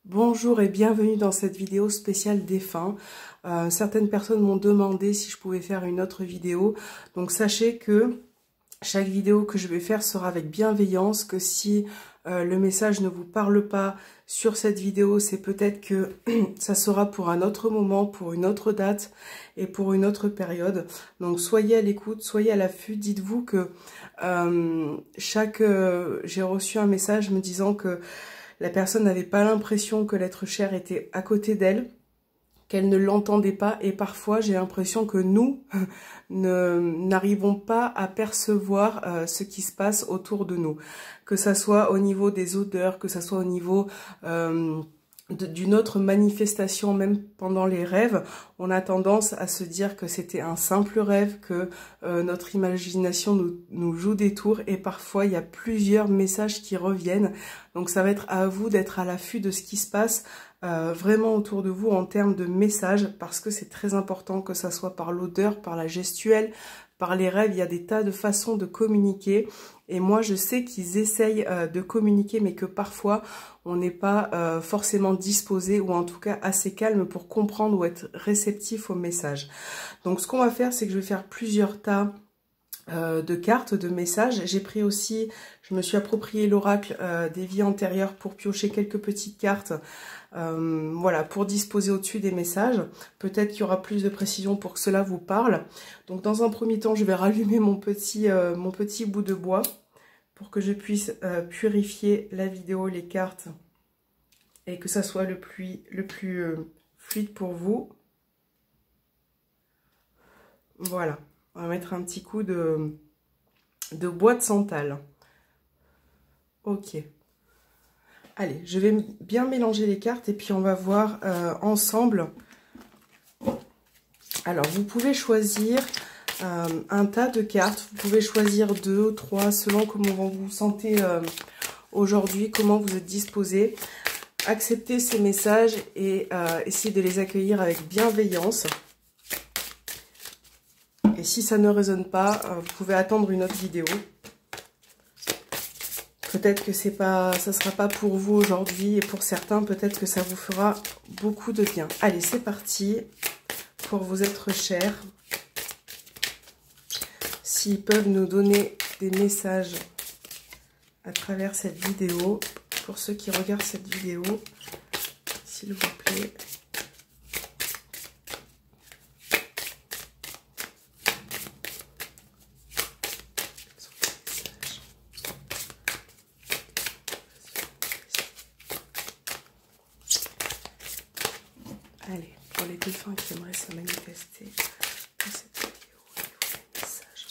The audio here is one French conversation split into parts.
Bonjour et bienvenue dans cette vidéo spéciale défunt. Certaines personnes m'ont demandé si je pouvais faire une autre vidéo. Donc sachez que chaque vidéo que je vais faire sera avec bienveillance, que si le message ne vous parle pas sur cette vidéo, c'est peut-être que ça sera pour un autre moment, pour une autre date et pour une autre période. Donc soyez à l'écoute, soyez à l'affût. Dites-vous que j'ai reçu un message me disant que la personne n'avait pas l'impression que l'être cher était à côté d'elle, qu'elle ne l'entendait pas, et parfois j'ai l'impression que nous n'arrivons pas à percevoir ce qui se passe autour de nous, que ça soit au niveau des odeurs, que ça soit au niveau d'une autre manifestation, même pendant les rêves. On a tendance à se dire que c'était un simple rêve, que notre imagination nous joue des tours, et parfois il y a plusieurs messages qui reviennent. Donc ça va être à vous d'être à l'affût de ce qui se passe vraiment autour de vous en termes de messages, parce que c'est très important, que ça soit par l'odeur, par la gestuelle, par les rêves. Il y a des tas de façons de communiquer, et moi je sais qu'ils essayent de communiquer, mais que parfois on n'est pas forcément disposé, ou en tout cas assez calme pour comprendre ou être réceptif au message. Donc ce qu'on va faire, c'est que je vais faire plusieurs tas de cartes, de messages. J'ai pris aussi, je me suis approprié l'oracle des vies antérieures pour piocher quelques petites cartes, voilà, pour disposer au-dessus des messages. Peut-être qu'il y aura plus de précision pour que cela vous parle. Donc dans un premier temps, je vais rallumer mon petit bout de bois pour que je puisse purifier la vidéo, les cartes, et que ça soit le plus fluide pour vous. Voilà. On va mettre un petit coup de bois de santal. Ok. Allez, je vais bien mélanger les cartes et puis on va voir ensemble. Alors, vous pouvez choisir un tas de cartes. Vous pouvez choisir 2 ou 3 selon comment vous vous sentez aujourd'hui, comment vous êtes disposé. Acceptez ces messages et essayez de les accueillir avec bienveillance. Et si ça ne résonne pas, vous pouvez attendre une autre vidéo. Peut-être que ça sera pas pour vous aujourd'hui, et pour certains, peut-être que ça vous fera beaucoup de bien. Allez, c'est parti pour vos êtres chers. S'ils peuvent nous donner des messages à travers cette vidéo, pour ceux qui regardent cette vidéo, s'il vous plaît. Allez, pour les défunts qui aimeraient se manifester dans cette vidéo, des messages.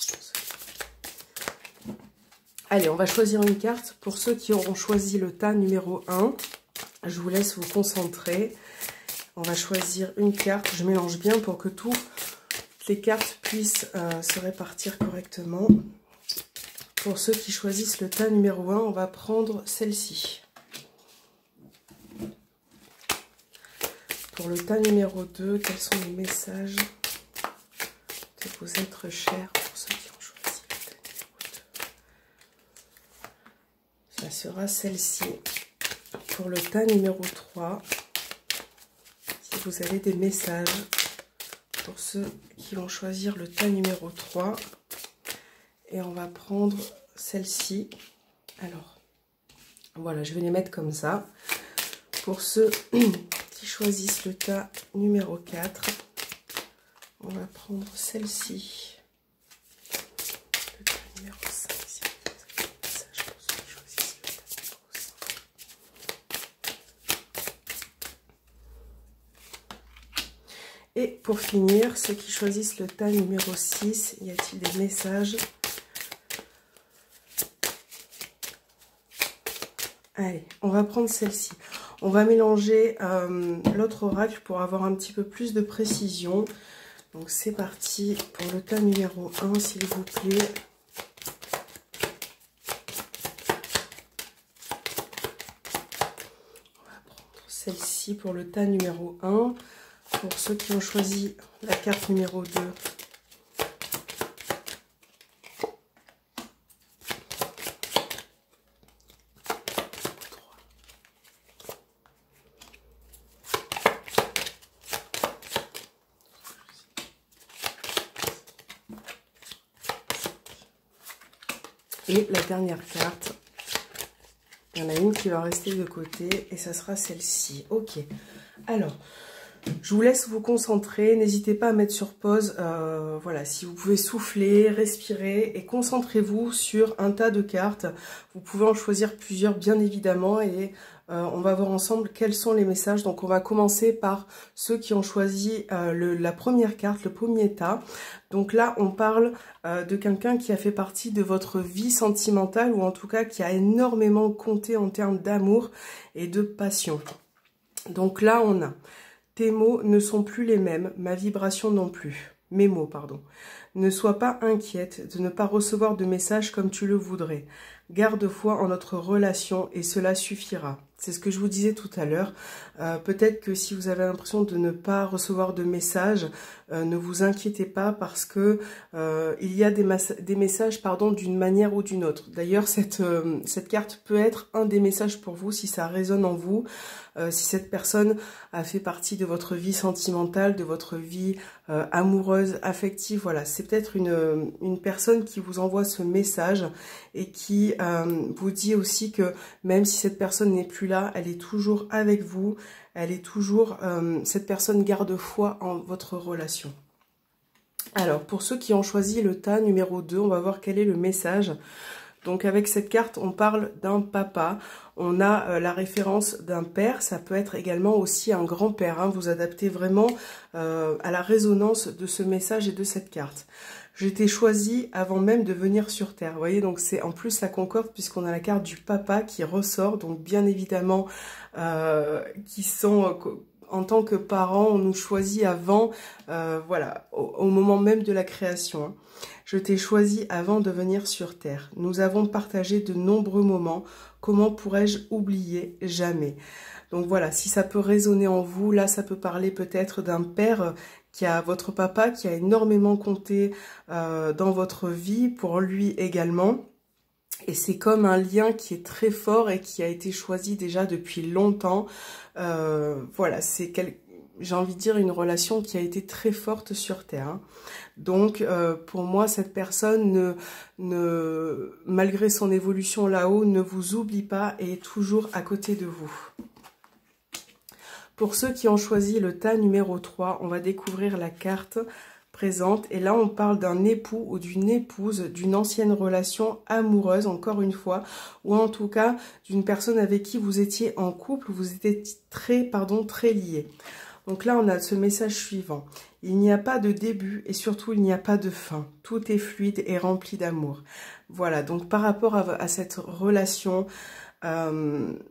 Allez, on va choisir une carte. Pour ceux qui auront choisi le tas numéro 1, je vous laisse vous concentrer. On va choisir une carte. Je mélange bien pour que toutes les cartes puissent se répartir correctement. Pour ceux qui choisissent le tas numéro 1, on va prendre celle-ci. Pour le tas numéro 2, quels sont les messages de vos êtres chers pour ceux qui ont choisi le tas numéro 2? Ça sera celle-ci. Pour le tas numéro 3, si vous avez des messages pour ceux qui vont choisir le tas numéro 3. Et on va prendre celle-ci. Alors, voilà, je vais les mettre comme ça. Pour ceux qui choisissent le tas numéro 4, on va prendre celle-ci. Le tas numéro 5, si vous avez des messages pour ceux qui choisissent le tas numéro 5. Et pour finir, ceux qui choisissent le tas numéro 6, y a-t-il des messages? Allez, on va prendre celle-ci. On va mélanger l'autre oracle pour avoir un petit peu plus de précision. Donc c'est parti pour le tas numéro 1, s'il vous plaît. On va prendre celle-ci pour le tas numéro 1. Pour ceux qui ont choisi la carte numéro 2. Et la dernière carte, il y en a une qui va rester de côté et ça sera celle-ci. Ok, alors, je vous laisse vous concentrer. N'hésitez pas à mettre sur pause. Voilà, si vous pouvez souffler, respirer et concentrez-vous sur un tas de cartes. Vous pouvez en choisir plusieurs bien évidemment et on va voir ensemble quels sont les messages. Donc on va commencer par ceux qui ont choisi la première carte, le premier tas. Donc là on parle de quelqu'un qui a fait partie de votre vie sentimentale ou en tout cas qui a énormément compté en termes d'amour et de passion. Donc là on a: tes mots ne sont plus les mêmes, ma vibration non plus. Mes mots, pardon. Ne sois pas inquiète de ne pas recevoir de messages comme tu le voudrais. Garde foi en notre relation et cela suffira. C'est ce que je vous disais tout à l'heure. Peut-être que si vous avez l'impression de ne pas recevoir de messages, ne vous inquiétez pas parce que il y a des messages d'une manière ou d'une autre. D'ailleurs, cette carte peut être un des messages pour vous si ça résonne en vous. Si cette personne a fait partie de votre vie sentimentale, de votre vie amoureuse, affective, voilà, c'est peut-être une personne qui vous envoie ce message et qui vous dit aussi que même si cette personne n'est plus là, elle est toujours avec vous, elle est toujours, cette personne garde foi en votre relation. Alors, pour ceux qui ont choisi le tas numéro 2, on va voir quel est le message. Donc avec cette carte, on parle d'un papa, on a la référence d'un père, ça peut être également aussi un grand-père, hein. Vous adaptez vraiment à la résonance de ce message et de cette carte. J'étais choisie avant même de venir sur Terre. Vous voyez, donc c'est en plus la concorde puisqu'on a la carte du papa qui ressort, donc bien évidemment qui sont... En tant que parents, on nous choisit avant, voilà, au moment même de la création. Hein. Je t'ai choisi avant de venir sur Terre. Nous avons partagé de nombreux moments. Comment pourrais-je oublier? Jamais. Donc voilà, si ça peut résonner en vous, là, ça peut parler peut-être d'un père qui a votre papa, qui a énormément compté dans votre vie, pour lui également. Et c'est comme un lien qui est très fort et qui a été choisi déjà depuis longtemps. Voilà, c'est, j'ai envie de dire, une relation qui a été très forte sur Terre. Hein. Donc, pour moi, cette personne, malgré son évolution là-haut, ne vous oublie pas et est toujours à côté de vous. Pour ceux qui ont choisi le tas numéro 3, on va découvrir la carte présente. Et là, on parle d'un époux ou d'une épouse d'une ancienne relation amoureuse, encore une fois, ou en tout cas d'une personne avec qui vous étiez en couple, vous étiez très liés. Donc là, on a ce message suivant. Il n'y a pas de début et surtout, il n'y a pas de fin. Tout est fluide et rempli d'amour. Voilà, donc par rapport à cette relation,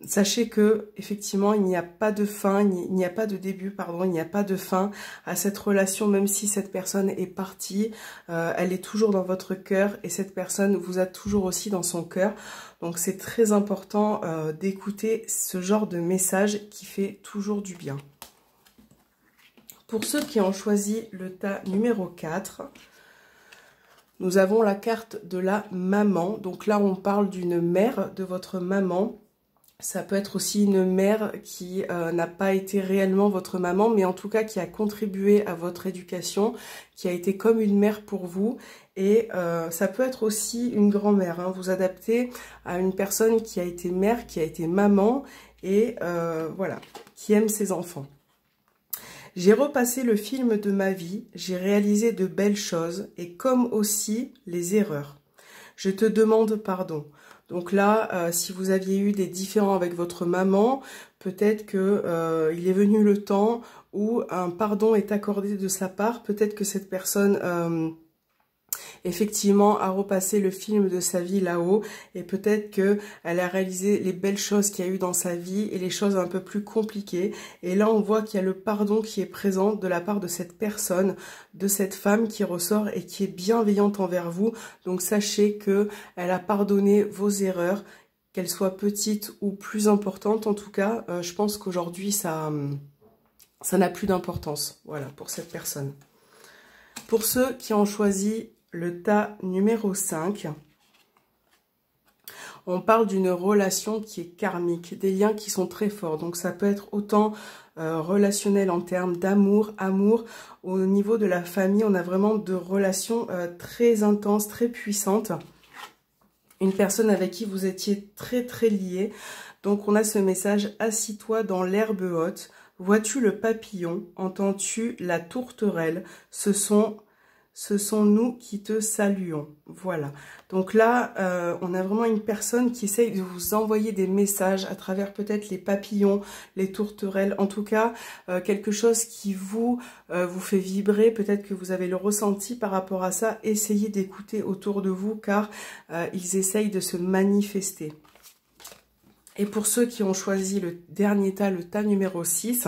sachez que effectivement il n'y a pas de fin, il n'y a pas de début, pardon, il n'y a pas de fin à cette relation, même si cette personne est partie, elle est toujours dans votre cœur et cette personne vous a toujours aussi dans son cœur. Donc c'est très important d'écouter ce genre de message qui fait toujours du bien. Pour ceux qui ont choisi le tas numéro 4, nous avons la carte de la maman. Donc là, on parle d'une mère, de votre maman. Ça peut être aussi une mère qui n'a pas été réellement votre maman, mais en tout cas qui a contribué à votre éducation, qui a été comme une mère pour vous. Et ça peut être aussi une grand-mère. Hein. Vous adaptez à une personne qui a été mère, qui a été maman et voilà, qui aime ses enfants. J'ai repassé le film de ma vie, j'ai réalisé de belles choses et comme aussi les erreurs. Je te demande pardon. Donc là, si vous aviez eu des différends avec votre maman, peut-être que il est venu le temps où un pardon est accordé de sa part. Peut-être que cette personne... effectivement, a repassé le film de sa vie là-haut et peut-être qu'elle a réalisé les belles choses qu'il y a eu dans sa vie et les choses un peu plus compliquées. Et là, on voit qu'il y a le pardon qui est présent de la part de cette personne, de cette femme qui ressort et qui est bienveillante envers vous. Donc, sachez qu'elle a pardonné vos erreurs, qu'elles soient petites ou plus importantes. En tout cas, je pense qu'aujourd'hui, ça n'a plus d'importance, voilà, pour cette personne. Pour ceux qui ont choisi le tas numéro 5, on parle d'une relation qui est karmique, des liens qui sont très forts. Donc ça peut être autant relationnel en termes d'amour, au niveau de la famille, on a vraiment de relations très intenses, très puissantes. une personne avec qui vous étiez très très liés. Donc on a ce message: assis-toi dans l'herbe haute, vois-tu le papillon, entends-tu la tourterelle, ce sont nous qui te saluons. Voilà. Donc là, on a vraiment une personne qui essaye de vous envoyer des messages à travers peut-être les papillons, les tourterelles. En tout cas, quelque chose qui vous fait vibrer. Peut-être que vous avez le ressenti par rapport à ça. Essayez d'écouter autour de vous, car ils essayent de se manifester. Et pour ceux qui ont choisi le dernier tas, le tas numéro 6,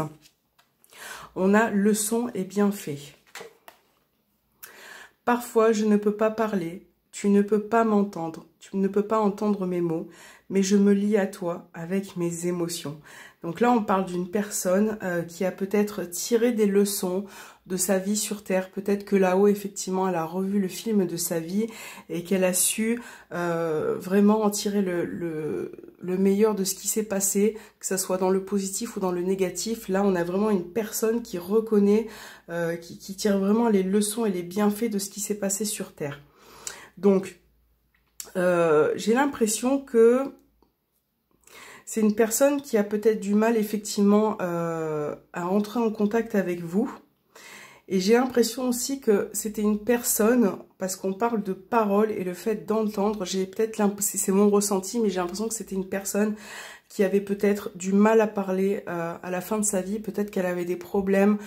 on a leçon et bienfait. Parfois, je ne peux pas parler, tu ne peux pas m'entendre, tu ne peux pas entendre mes mots, mais je me lie à toi avec mes émotions. Donc là, on parle d'une personne qui a peut-être tiré des leçons de sa vie sur Terre. Peut-être que là-haut, effectivement, elle a revu le film de sa vie et qu'elle a su vraiment en tirer le meilleur de ce qui s'est passé, que ce soit dans le positif ou dans le négatif. Là, on a vraiment une personne qui reconnaît, qui tire vraiment les leçons et les bienfaits de ce qui s'est passé sur Terre. Donc, j'ai l'impression que c'est une personne qui a peut-être du mal, effectivement, à entrer en contact avec vous. Et j'ai l'impression aussi que c'était une personne, parce qu'on parle de parole et le fait d'entendre, j'ai peut-être l'impression, c'est mon ressenti, mais j'ai l'impression que c'était une personne qui avait peut-être du mal à parler à la fin de sa vie. Peut-être qu'elle avait des problèmes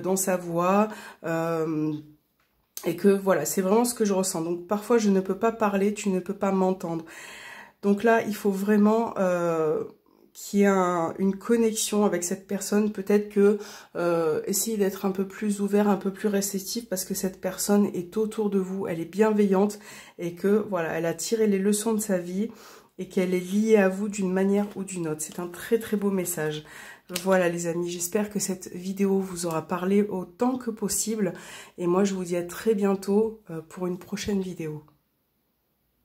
dans sa voix, et que voilà, c'est vraiment ce que je ressens. Donc parfois je ne peux pas parler, tu ne peux pas m'entendre. Donc là, il faut vraiment qu'il y ait une connexion avec cette personne. Peut-être que essayez d'être un peu plus ouvert, un peu plus réceptif, parce que cette personne est autour de vous, elle est bienveillante et que voilà, elle a tiré les leçons de sa vie et qu'elle est liée à vous d'une manière ou d'une autre. C'est un très très beau message. Voilà les amis, j'espère que cette vidéo vous aura parlé autant que possible et moi je vous dis à très bientôt pour une prochaine vidéo.